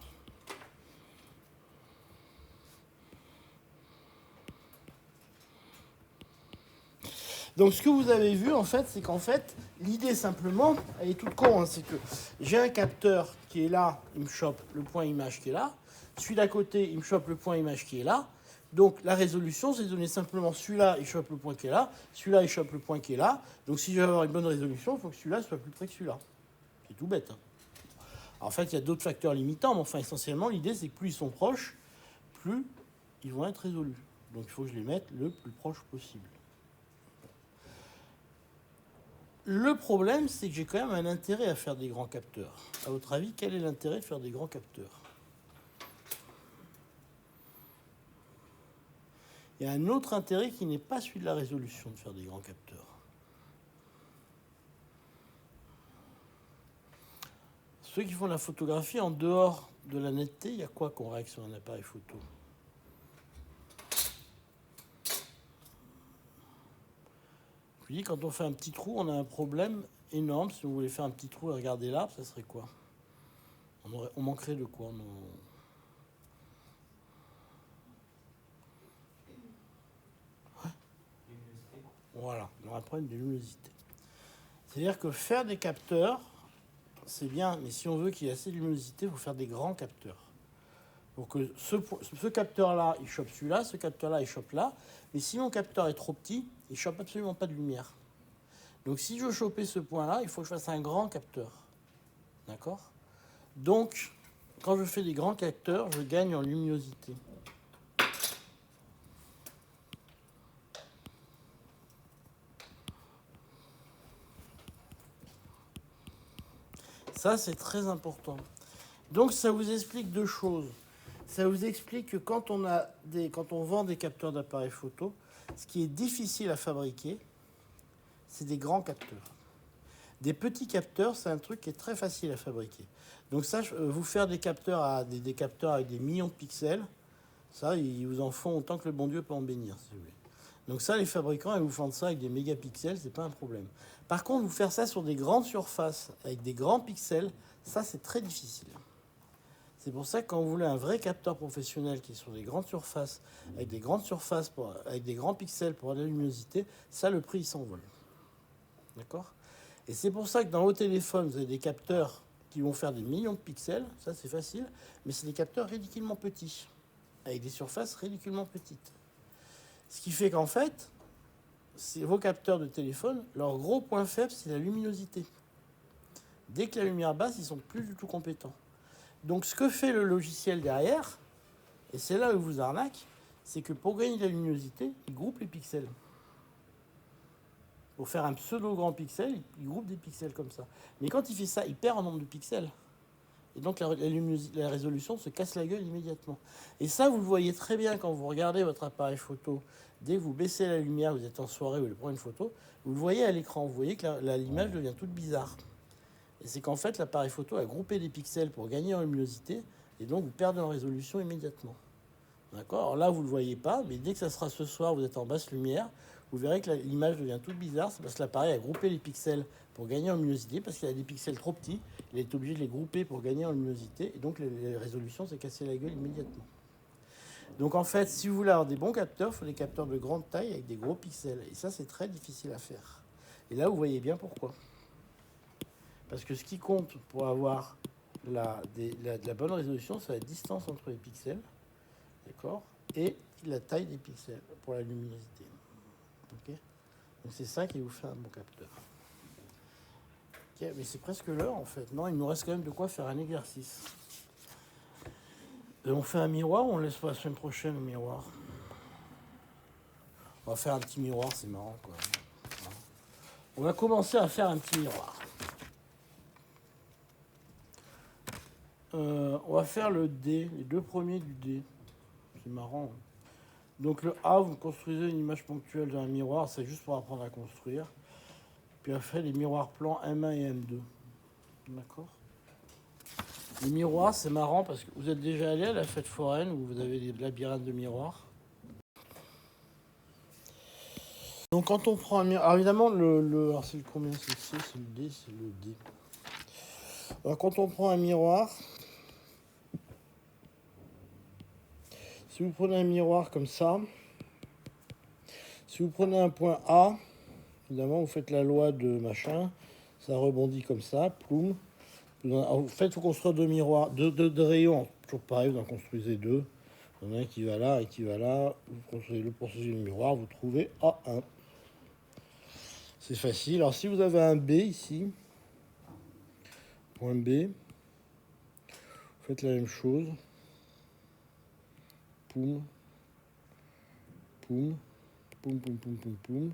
Donc ce que vous avez vu en fait, c'est qu'en fait, l'idée simplement, elle est toute con, hein, c'est que j'ai un capteur qui est là, il me chope le point image qui est là, celui d'à côté, il me chope le point image qui est là, donc la résolution, c'est de donner simplement celui-là, il chope le point qui est là, celui-là, il chope le point qui est là, donc si je veux avoir une bonne résolution, il faut que celui-là soit plus près que celui-là. C'est tout bête. Hein. En fait, il y a d'autres facteurs limitants, mais enfin, essentiellement, l'idée, c'est que plus ils sont proches, plus ils vont être résolus. Donc, il faut que je les mette le plus proche possible. Le problème, c'est que j'ai quand même un intérêt à faire des grands capteurs. À votre avis, quel est l'intérêt de faire des grands capteurs? Il y a un autre intérêt qui n'est pas celui de la résolution de faire des grands capteurs. Ceux qui font la photographie en dehors de la netteté, il y a quoi qu'on règle sur un appareil photo? Je vous dis, quand on fait un petit trou, on a un problème énorme. Si vous voulez faire un petit trou et regarder l'arbre, ça serait quoi? On manquerait de quoi? Voilà, on aura un problème de luminosité. C'est-à-dire que faire des capteurs, c'est bien, mais si on veut qu'il y ait assez de luminosité, il faut faire des grands capteurs. Pour que ce capteur-là, il chope celui-là, ce capteur-là, il chope là. Mais si mon capteur est trop petit, il ne chope absolument pas de lumière. Donc si je veux choper ce point-là, il faut que je fasse un grand capteur. D'accord? Donc, quand je fais des grands capteurs, je gagne en luminosité. Ça, c'est très important. Donc ça vous explique deux choses. Ça vous explique que quand on vend des capteurs d'appareils photo, ce qui est difficile à fabriquer, c'est des grands capteurs. Des petits capteurs, c'est un truc qui est très facile à fabriquer. Donc ça, vous faire des capteurs, des capteurs avec des millions de pixels, ça, ils vous en font autant que le bon Dieu peut en bénir, si vous voulez. Donc ça, les fabricants, ils vous font ça avec des mégapixels, c'est pas un problème. Par contre, vous faire ça sur des grandes surfaces, avec des grands pixels, ça, c'est très difficile. C'est pour ça que quand vous voulez un vrai capteur professionnel qui est sur des grandes surfaces, avec des grandes surfaces, avec des grands pixels pour la luminosité, ça, le prix, il s'envole. D'accord ? Et c'est pour ça que dans vos téléphones, vous avez des capteurs qui vont faire des millions de pixels, ça c'est facile, mais c'est des capteurs ridiculement petits, avec des surfaces ridiculement petites. Ce qui fait qu'en fait, vos capteurs de téléphone, leur gros point faible, c'est la luminosité. Dès que la lumière basse, ils sont plus du tout compétents. Donc ce que fait le logiciel derrière, et c'est là où vous arnaque, c'est que pour gagner de la luminosité, il groupe les pixels. Pour faire un pseudo grand pixel, il groupe des pixels comme ça. Mais quand il fait ça, il perd en nombre de pixels. Et donc la résolution se casse la gueule immédiatement. Et ça, vous le voyez très bien quand vous regardez votre appareil photo. Dès que vous baissez la lumière, vous êtes en soirée, vous voulez prendre une photo, vous le voyez à l'écran. Vous voyez que l'image devient toute bizarre. Et c'est qu'en fait, l'appareil photo a groupé des pixels pour gagner en luminosité, et donc vous perdez en résolution immédiatement. D'accord ? Alors là, vous ne le voyez pas, mais dès que ça sera ce soir, vous êtes en basse lumière, vous verrez que l'image devient toute bizarre. C'est parce que l'appareil a groupé les pixels pour gagner en luminosité, parce qu'il a des pixels trop petits, il est obligé de les grouper pour gagner en luminosité, et donc les résolutions s'est cassé la gueule immédiatement. Donc en fait, si vous voulez avoir des bons capteurs, il faut des capteurs de grande taille avec des gros pixels. Et ça, c'est très difficile à faire. Et là, vous voyez bien pourquoi. Parce que ce qui compte pour avoir de la bonne résolution, c'est la distance entre les pixels, d'accord, et la taille des pixels pour la luminosité. Okay, donc c'est ça qui vous fait un bon capteur. Okay, mais c'est presque l'heure en fait. Non, il nous reste quand même de quoi faire un exercice. Et on fait un miroir ou on laisse pour la semaine prochaine le miroir? On va faire un petit miroir, c'est marrant quoi. On va commencer à faire un petit miroir. On va faire le D, les deux premiers du D. C'est marrant. Donc le A, vous construisez une image ponctuelle d'un miroir, c'est juste pour apprendre à construire. Puis après, les miroirs plans M1 et M2. D'accord ? Les miroirs, c'est marrant parce que vous êtes déjà allé à la fête foraine où vous avez des labyrinthes de miroirs. Donc quand on prend un miroir... Alors évidemment, alors c'est le combien? C'est le C, c'est le D, c'est le D. Alors quand on prend un miroir... Si vous prenez un miroir comme ça, si vous prenez un point A, évidemment, vous faites la loi de machin, ça rebondit comme ça, ploum. En fait, il faut construire deux miroirs, deux rayons, toujours pareil, vous en construisez deux. Il y en a un qui va là et qui va là. Vous construisez le miroir, vous trouvez A1. C'est facile. Alors, si vous avez un B ici, point B, vous faites la même chose. Poum, poum, poum, poum, poum, poum, poum.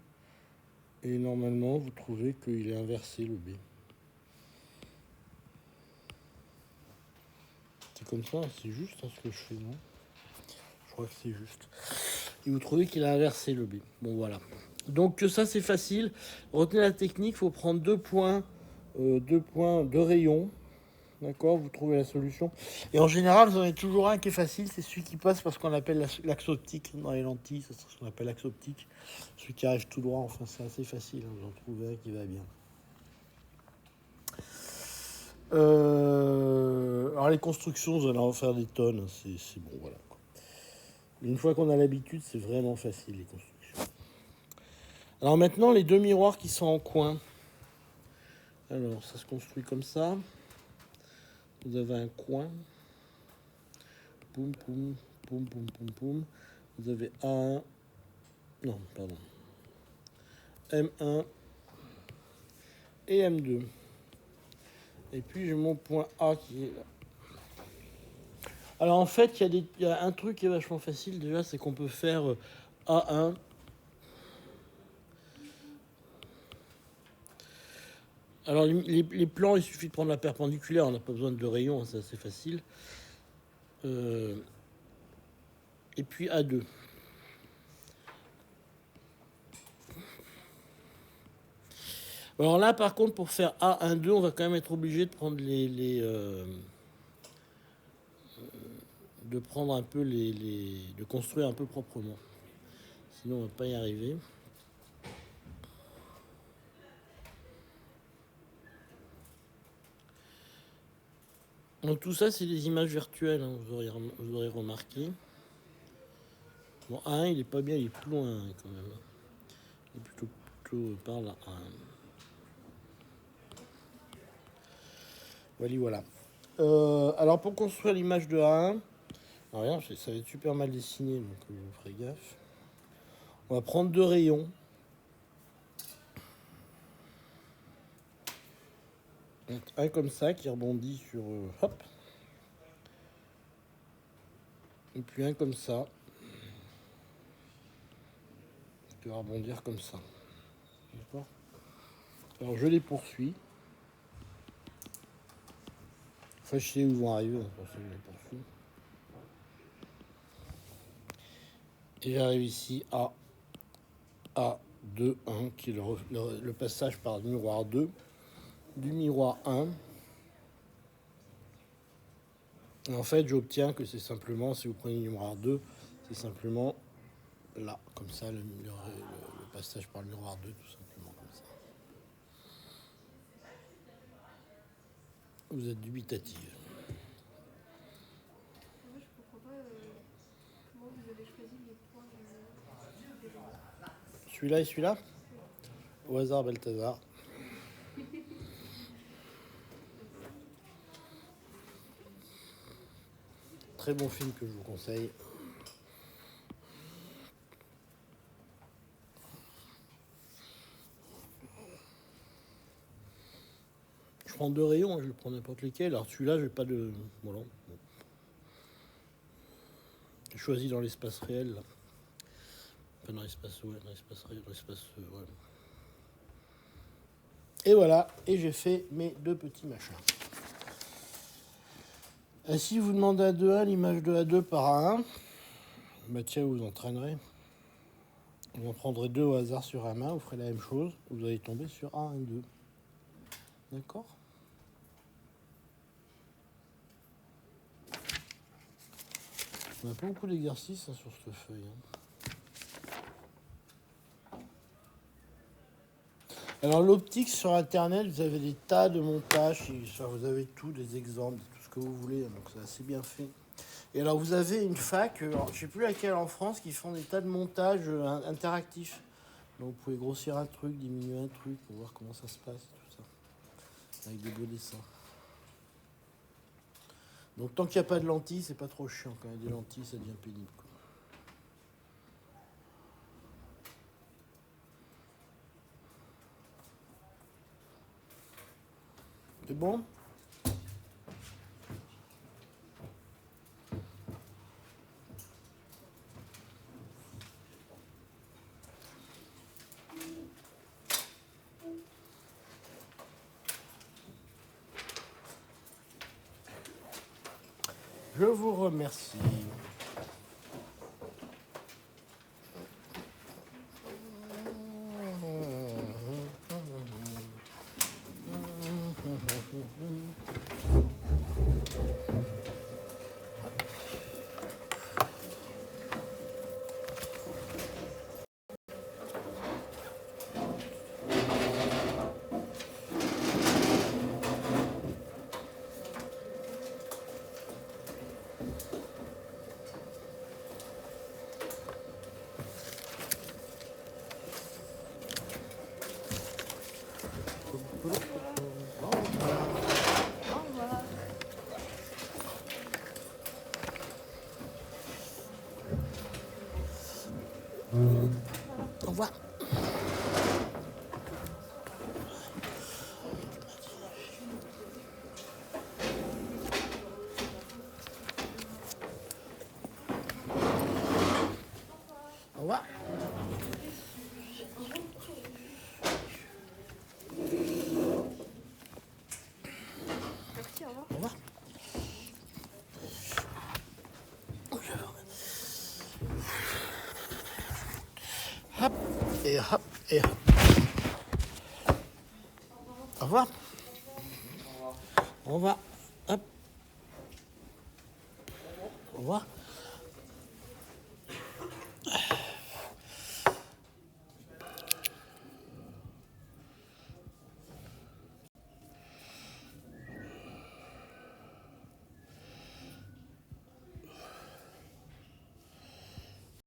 Et normalement, vous trouvez qu'il est inversé, le B. C'est comme ça, c'est juste hein, ce que je fais, non? Je crois que c'est juste. Et vous trouvez qu'il a inversé le B. Bon, voilà. Donc ça, c'est facile. Retenez la technique, il faut prendre deux rayons. D'accord, vous trouvez la solution. Et en général, vous en avez toujours un qui est facile, c'est celui qui passe par ce qu'on appelle l'axe optique dans les lentilles. C'est ce qu'on appelle l'axe optique. Celui qui arrive tout droit, enfin, c'est assez facile. Vous en trouvez un qui va bien. Alors les constructions, vous allez en faire des tonnes. C'est bon, voilà. Une fois qu'on a l'habitude, c'est vraiment facile, les constructions. Alors maintenant, les deux miroirs qui sont en coin. Alors, ça se construit comme ça. Vous avez un coin. Poum, poum, poum, poum, poum, poum. Vous avez A1. Non, pardon. M1 et M2. Et puis, j'ai mon point A qui est là. Alors, en fait, il y a un truc qui est vachement facile, déjà, c'est qu'on peut faire A1. Alors, les plans, il suffit de prendre la perpendiculaire, on n'a pas besoin de rayon, c'est assez facile. Et puis A2. Alors là, par contre, pour faire A1,2, on va quand même être obligé de prendre de prendre un peu de construire un peu proprement. Sinon, on va pas y arriver. Donc tout ça, c'est des images virtuelles, hein, vous aurez remarqué. Bon, A1, il est pas bien, il est plus loin hein, quand même. Il est plutôt par là. Voilà. Alors pour construire l'image de A1, alors regarde, ça va être super mal dessiné, donc vous ferez gaffe. On va prendre 2 rayons. Donc, un comme ça qui rebondit sur... hop. Et puis un comme ça. Qui va rebondir comme ça. D'accord. Alors je les poursuis. Enfin, je sais où ils vont arriver, pour ça je les poursuis. Et j'arrive ici à A2, 1, qui est le passage par le miroir 2, du miroir 1. Et en fait, j'obtiens que c'est simplement, si vous prenez le miroir 2, c'est simplement là, comme ça, le passage par le miroir 2, tout simplement comme ça. Vous êtes dubitative. Moi, je comprends pas comment vous avez choisi les points de... Celui-là et celui-là? Au hasard, Balthazar. Très bon film que je vous conseille. Je prends 2 rayons, je vais prendre n'importe lesquels. Alors celui-là, je n'ai pas de... Voilà. Bon. J'ai choisi dans l'espace réel. Là. Enfin, dans l'espace, ouais, dans l'espace réel, dans l'espace... ouais. Et voilà, et j'ai fait mes 2 petits machins. Et si vous demandez à 2A l'image de A2 par A1, bah tiens, vous entraînerez. Vous en prendrez 2 au hasard sur un main, vous ferez la même chose, vous allez tomber sur A1,2. D'accord? On n'a pas beaucoup d'exercices hein, sur cette feuille. Hein. Alors l'optique sur internet, vous avez des tas de montages, vous avez tout, des exemples, tout ce que vous voulez, donc c'est assez bien fait. Et alors vous avez une fac, je ne sais plus laquelle en France, qui font des tas de montages interactifs. Donc vous pouvez grossir un truc, diminuer un truc, pour voir comment ça se passe, tout ça. Avec des beaux dessins. Donc tant qu'il n'y a pas de lentilles, c'est pas trop chiant. Quand il y a des lentilles, ça devient pénible. Quoi. C'est bon? Je vous remercie. Au revoir. Au revoir. Et hop, et hop. Au revoir. Au revoir. Hop. Au revoir.